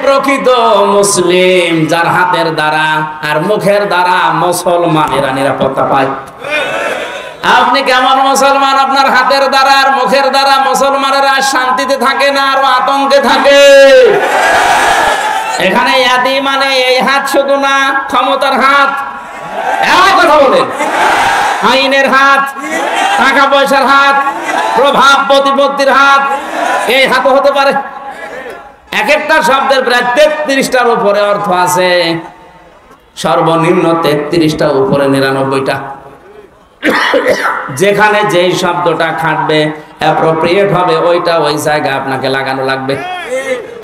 প্রকৃত মুসলিম যার হাতের দ্বারা আর মুখের দ্বারা মুসলমানেরা নিরাপত্তা পায়। আপনি কেমন মুসলমান? আপনার হাতের দ্বারা আর মুখের দ্বারা মুসলমানেরা শান্তিতে থাকে না, আর আতঙ্কে থাকে। এখানে ইয়াদি মানে এই হাত শুধু না, ক্ষমতার হাত, কথা বলেন, আইনের হাত, টাকা পয়সার হাত, প্রভাব প্রতিপত্তির হাত, এই হাত হতে পারে। এক একটা শব্দের প্রায় 33টার উপরে অর্থ আছে, সর্বনিম্ন 33টা উপরে 99টা। যেখানে যেই শব্দটা খাটবে অ্যাপ্রোপ্রিয়েট হবে, ওইটা ওই জায়গায় আপনাকে লাগানো লাগবে।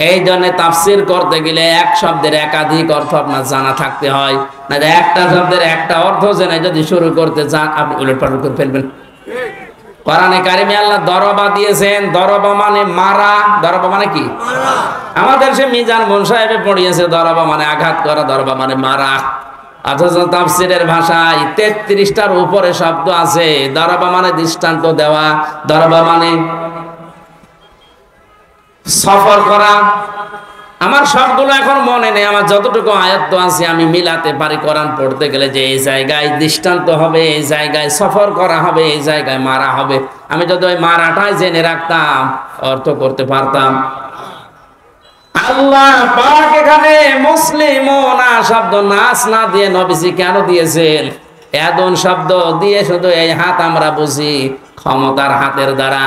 এই জন্য তাফসীর করতে গেলে এক শব্দের একাধিক অর্থ আপনার জানা থাকতে হয়, না একটা শব্দের একটা অর্থ জেনে যদি শুরু করতে চান আপনি উলটপালট করে ফেলবেন। কোরআনে কারিমে আল্লাহ দরবা দিয়েছেন, দরবা মানে মারা। দরবা মানে কি? আমাদের সে মিজান মুন সাহেবে পড়িয়েছে দরবা মানে আঘাত করা, দরবা মানে মারা। অথচ তাফসীরের ভাষায় 33টার উপরে শব্দ আছে। দরবা মানে দৃষ্টান্ত দেওয়া, দরবা মানে সফর করা। আমার সবগুলো এখন মনে নেই, আমার যতটুকু আয়ত্ত আছে আমি মিলাতে পারি কোরআন পড়তে গেলে, যে এই জায়গায় দৃষ্টান্ত হবে, এই জায়গায় সফর করা হবে, এই জায়গায় মারা হবে। আমি যদি ওই মারাটাই জেনে রাখতাম অর্থ করতে পারতাম। আল্লাহ পাক এখানে মুসলিমুনা শব্দ নাস না দিয়ে নবীজি কেন দিয়েছেন? এদন শব্দ দিয়ে শুধু এই হাত আমরা বুঝি ক্ষমতার হাতের দ্বারা,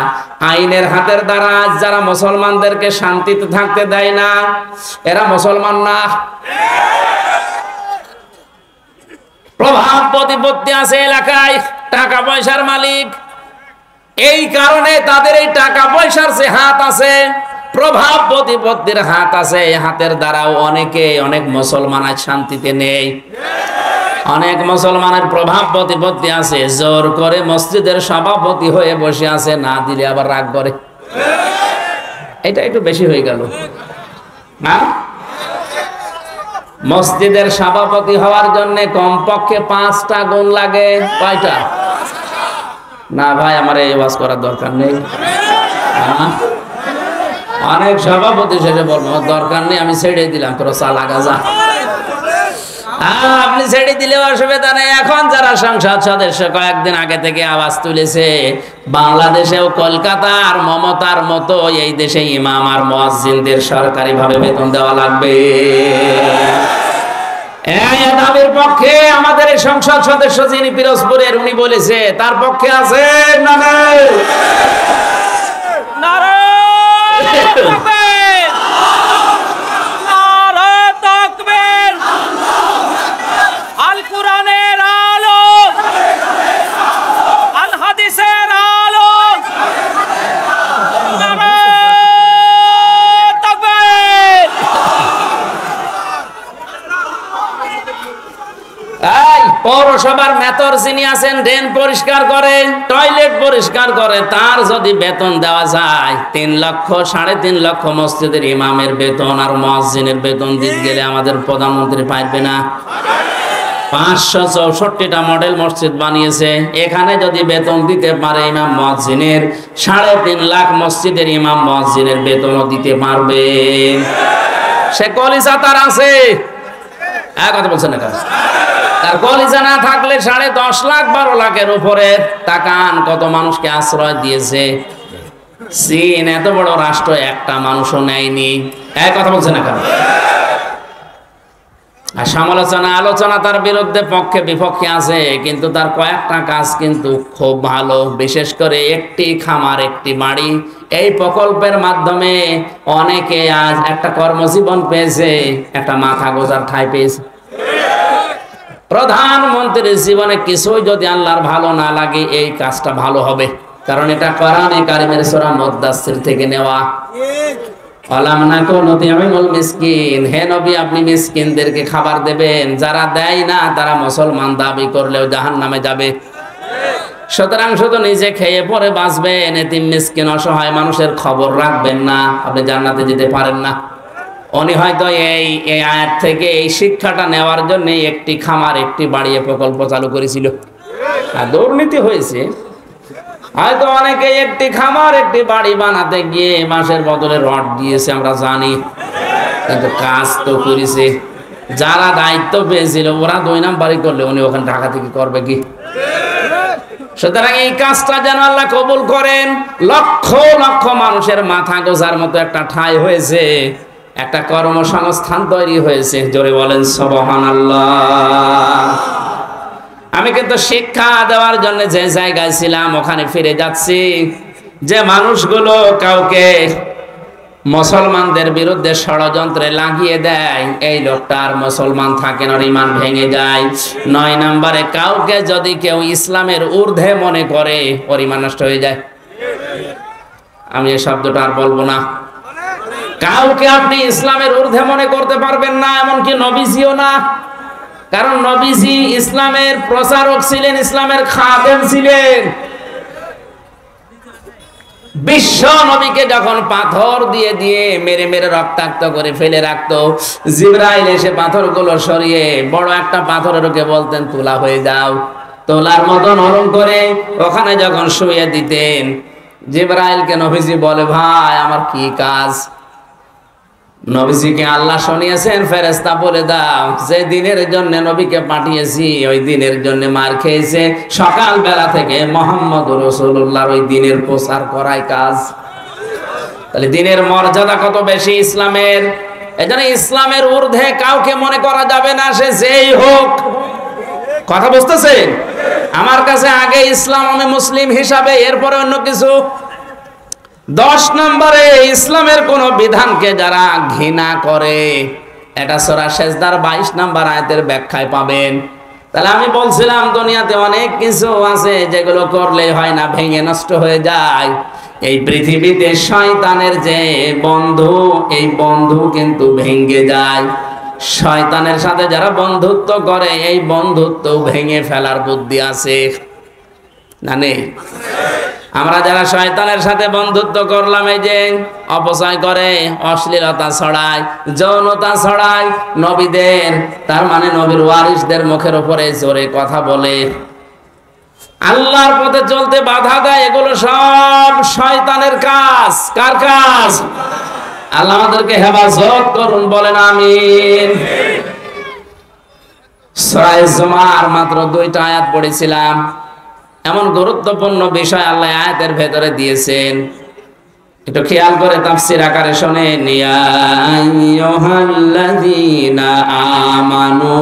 আইনের হাতের দ্বারা। যারা মুসলমানদেরকে শান্তিতে থাকতে দেয় না, এরা মুসলমান না। প্রভাব প্রতিপত্তি আছে এলাকায়, টাকা পয়সার মালিক, এই কারণে তাদের এই টাকা পয়সার যে হাত আছে, প্রভাব প্রতিপত্তির হাত আছে, এই হাতের দ্বারাও অনেক মুসলমান আজ শান্তিতে নেই। অনেক মুসলমানের প্রভাব প্রতিপত্তি আছে, জোর করে মসজিদের সভাপতি হয়ে বসে আছে, না দিলে আবার রাগ করে। এটা একটু বেশি হয়ে গেল না? মসজিদের সভাপতি হওয়ার জন্য কমপক্ষে 5টা গুণ লাগে। কয়টা? না ভাই, আমার এই ওয়াজ করার দরকার নেই। অনেক সভাপতি শেষে বলবো দরকার নেই, আমি ছেড়ে দিলাম, তোর চা লাগা যা। আপনি ছেড়ে দিলে অসুবিধা নেই। এখন যারা সংসদ সদস্য কয়েকদিন আগে থেকে আওয়াজ তুলেছে, বাংলাদেশেও কলকাতার মমতার মতো এই দেশে ইমাম আর মুয়াজ্জিনদের সরকারি ভাবে বেতন দেওয়া লাগবে। এই দাবির পক্ষে আমাদের এই সংসদ সদস্য যিনি পিরোজপুরের, উনি বলেছে, তার পক্ষে আছে না? পৌরসভার মেয়র যিনি আছেন, ড্রেন পরিষ্কার করে, টয়লেট পরিষ্কার করে, তার যদি বেতন দেওয়া যায় 3 লক্ষ 3.5 লক্ষ, মসজিদের ইমামের বেতন আর মুয়াজ্জিনের বেতন দিতে গেলে আমাদের প্রধানমন্ত্রী পারবে না। 564টা মডেল মসজিদ বানিয়েছে, এখানে যদি বেতন দিতে পারে ইমাম মুয়াজ্জিনের, 3.5 লাখ মসজিদের ইমাম মুয়াজ্জিনের বেতনও দিতে পারবে। সে কলিজা তার আছে, কথা বলছেন না? তার কলিজা না থাকলে 10.5 লাখ 12 লাখের উপরে তাকান কত মানুষকে আশ্রয় দিয়েছে। চীন এত বড় রাষ্ট্র, একটা মানুষও নেয়নি। কথা বলছে না কেন? আর সমালোচনা আলোচনা তার বিরুদ্ধে পক্ষে বিপক্ষে আছে, কিন্তু তার কয়েকটা কাজ কিন্তু খুব ভালো। বিশেষ করে একটি খামার একটি বাড়ি, এই প্রকল্পের মাধ্যমে অনেকে আজ একটা কর্মজীবন পেয়েছে, একটা মাথা গোজার ঠাঁই পেয়েছে। প্রধানমন্ত্রীর জীবনে কিছুই যদি আল্লাহর ভালো না লাগে, এই কাজটা ভালো হবে, কারণ এটা কোরআনে কারিমের সূরা মুদ্দাসসির থেকে নেওয়া। আলাম নাকুন নুতি'মুল মিসকিন, হে নবী আপনি মিসকিনদেরকে খাবার দেবেন, যারা দেয় না তারা মুসলমান দাবি করলেও জাহান্নামে যাবে। সুতরাং শুধু নিজে খেয়ে পরে বাঁচবেন, এতিম মিসকিন অসহায় মানুষের খবর রাখবেন না, আপনি জান্নাতে যেতে পারেন না। উনি হয়তো এই আয়াত থেকে এই শিক্ষাটা নেওয়ার জন্য একটি খামার একটি বাড়ি প্রকল্প চালু করেছিল। আর দুর্নীতি হয়েছে, হয়তো অনেকে একটি খামার একটি বাড়ি বানাতে গিয়ে মাসের বদলে রড দিয়েছে, আমরা জানি। কিন্তু কাজ তো করেছে। যারা দায়িত্ব পেয়েছিল ওরা 2 নাম্বারই করলে উনি ওখানে ঢাকা থেকে করবে কি? সুতরাং এই কাজটা যেন আল্লাহ কবুল করেন। লক্ষ লক্ষ মানুষের মাথা গোজার মতো একটা ঠাঁই হয়েছে, একটা কর্মসংস্থান তৈরি হয়েছে। জোরে বলেন সুবহানাল্লাহ। আমি কিন্তু শিক্ষা দেওয়ার জন্য যে জায়গায় ছিলাম ওখানে ফিরে যাচ্ছি। যে মানুষগুলো কাউকে মুসলমানদের বিরুদ্ধে ষড়যন্ত্রে লাগিয়ে দেয়, এই লোকটা আর মুসলমান থাকে না, ঈমান ভেঙে যায়। 9 নম্বরে কাউকে যদি কেউ ইসলামের ঊর্ধ্বে মনে করে, ওর ঈমান নষ্ট হয়ে যায়। আমি এই শব্দটা আর বলবো না। কাউকে আপনি ইসলামের ঊর্ধ্বে মনে করতে পারবেন না, এমনকি নবীজিও না। কারণ নবীজি ইসলামের প্রচারক ছিলেন, ইসলামের খাদেম ছিলেন। বিশ্ব নবীকে যখন পাথর দিয়ে দিয়ে মেরে মেরে রক্তাক্ত করে ফেলে রাখতো, জিবরাইল এসে পাথরগুলো সরিয়ে বড় একটা পাথরের ওকে বলতেন তোলা হয়ে যাও। তোলার মতো নরম করে ওখানে যখন শুয়ে দিতেন, জিবরাইলকে নবীজি বলে ভাই আমার কি কাজ? নবীজিকে আল্লাহ শুনিয়েছেন ফেরেশতা বলে দাও যে দিনের জন্য নবীকে পাঠিয়েছি ওই দিনের জন্য মার খেয়েছে। সকাল বেলা থেকে মুহাম্মদ রাসূলুল্লাহর ওই দিনের প্রচার করাই কাজ। তাহলে দিনের মর্যাদা কত বেশি ইসলামের। এজন্য ইসলামের ঊর্ধ্বে কাউকে মনে করা যাবে না, সে যেই হোক। কথা বুঝতেছেন? আমার কাছে আগে ইসলাম, আমি মুসলিম হিসাবে, এরপরে অন্য কিছু। 10 নম্বরে ইসলামের কোন বিধানকে যারা ঘৃণা করে, এটা সূরা সেজদার 22 নম্বর আয়াতের ব্যাখ্যায় পাবেন। তাহলে আমি বলছিলাম দুনিয়াতে অনেক কিছু আছে যেগুলো করলে হয় না, ভেঙে নষ্ট হয়ে যায়। এই পৃথিবীতে শয়তানের যে বন্ধু, এই বন্ধু কিন্তু ভেঙে যায়। শয়তানের সাথে যারা বন্ধুত্ব করে, এই বন্ধুত্ব ভেঙে ফেলার বুদ্ধি আছে না নেই? আমরা যারা শয়তানের সাথে বন্ধুত্ব করলাম, এই যে অপচয় করে, অশ্লীলতা ছড়ায়, যৌনতা ছড়ায়, নবীদের, তার মানে নবীর ওয়ারিসদের মুখের উপরে জোরে কথা বলে, আল্লাহর পথে চলতে বাধা দেয়, এগুলো সব শয়তানের কাজ। কার কাজ? আল্লাহ আমাদেরকে হেফাজত করুন, বলেন আমিন। সূরা জুমার মাত্র 2টা আয়াত পড়েছিলাম। এমন গুরুত্বপূর্ণ বিষয় আল্লাহ আয়াতের ভেতরে দিয়েছেন, একটু খেয়াল করে তাফসীর আকারে শোনেন। ইয়া আইয়ুহাল্লাযীনা আমানু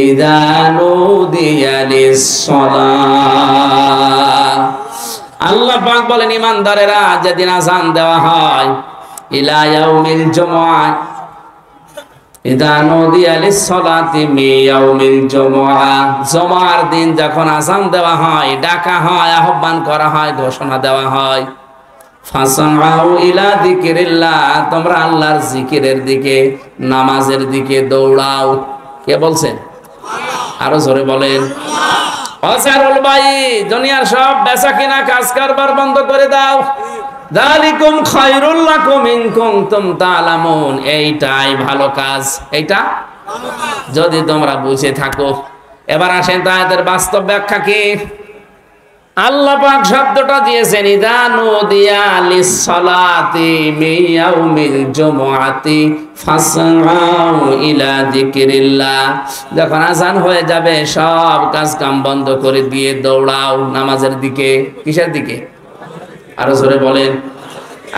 ইযা নুদিয়া লিস-সালাহ। আল্লাহ পাক বলেন ঈমানদারেরা যেদিন আযান দেওয়া হয়, ইলা ইয়াউমিল জুমআহ, ইযা নুদিয়া লিস-সালাতি মিন ইয়াউমিল জুমআহ, জুমার দিন যখন আযান দেওয়া হয়, ডাকা হয়, আহ্বান করা হয়, ঘোষণা দেওয়া হয়, ফাসআউ ইলা যিকিরিল্লাহ, তোমরা আল্লাহর জিকিরের দিকে, নামাজের দিকে দৌড়াও। কে বলছেন? আরো জোরে বলেন। অসারুল বাই, দুনিয়ার সব বেচা কিনা কাজ কারবার বন্ধ করে দাও। যালিকুম খায়রুল লাকুম ইন কুনতুম তা'লামুন, এইটাই ভালো কাজ, এইটা যদি তোমরা বুঝে থাকো। এবার আসেন তো আয়াতের বাস্তব ব্যাখ্যা কি। আল্লাহ পাক শব্দটা দিয়েছেন ইযা নুদিয়া লিস-সালাতি মিন ইয়াউমিল জুমআতি ফাসআউ ইলা যিকিরিল্লাহ, যখন আযান হয়ে যাবে সব কাজ কাম বন্ধ করে দিয়ে দৌড়াও নামাজের দিকে। কিসের দিকে? আরো জোরে বলেন।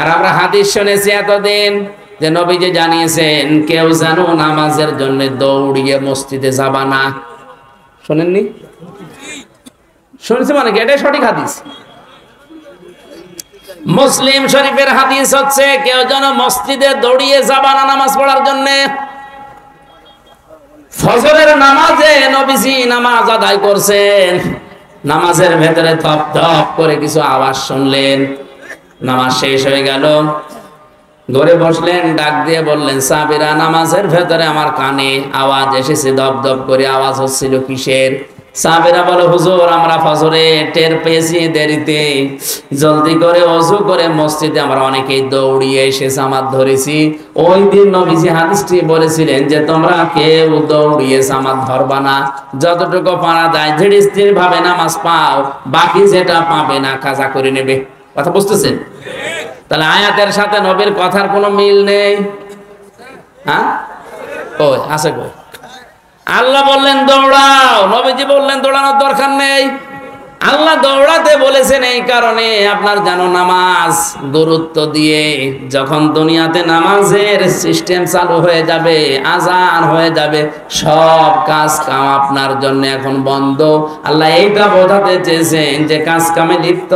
আর আমরা হাদিস শুনেছি এতদিন যে নবীজি জানিয়েছেন কেউ যেন নামাজের জন্য দৌড়িয়ে মসজিদে যাবা না। শুনেননি? শুনেছি মানে কি? এটাই সঠিক হাদিস। মুসলিম শরীফের হাদিস হচ্ছে কেউ যেন মসজিদে দৌড়িয়ে যাবা না নামাজ পড়ার জন্য। ফজরের নামাজে নবীজি নামাজ আদায় করছেন, নামাজের ভেতরে ধপ ধপ করে কিছু আওয়াজ শুনলেন, নামাজ শেষ হয়ে গেল, ঘরে বসলেন, ডাক দিয়ে বললেন সাহাবীরা নামাজের ভেতরে আমার কানে আওয়াজ এসেছে, ধপ ধপ করে আওয়াজ হচ্ছিল, কিসের? সাহাবীরা বলে হুজুর আমরা ফজরে টের পেয়েছি দেরিতে, জলদি করে ওযু করে মসজিদে আমরা অনেকেই দৌড়িয়ে এসে জামাত ধরেছি। ওই দিন নবীজি হাদিসটি বলেছিলেন যে তোমরা কেউ দৌড়িয়ে জামাত ধরবা না, যতটুকু পারা যায় ধীরে স্থির ভাবে নামাজ পাও, বাকি যেটা পাবে না কাজা করে নেবে। কথা বুঝতেছেন? তাহলে আয়াতের সাথে নবীর কথার কোনো মিল নেই। হ্যাঁ ওই আছে কই? আল্লাহ বললেন দৌড়াও, নবীজি বললেন দৌড়ানোর দরকার নেই। আল্লাহ দৌড়াতে বলেছেন এই কারণে আপনার জানো নামাজ গুরুত্ব দিয়ে, যখন দুনিয়াতে নামাজের সিস্টেম চালু হয়ে যাবে, আজান হয়ে যাবে, সব কাজ কাম আপনার জন্য এখন বন্ধ। আল্লাহ এইটা বোঝাতে চেয়েছেন যে কাজ কামে লিপ্ত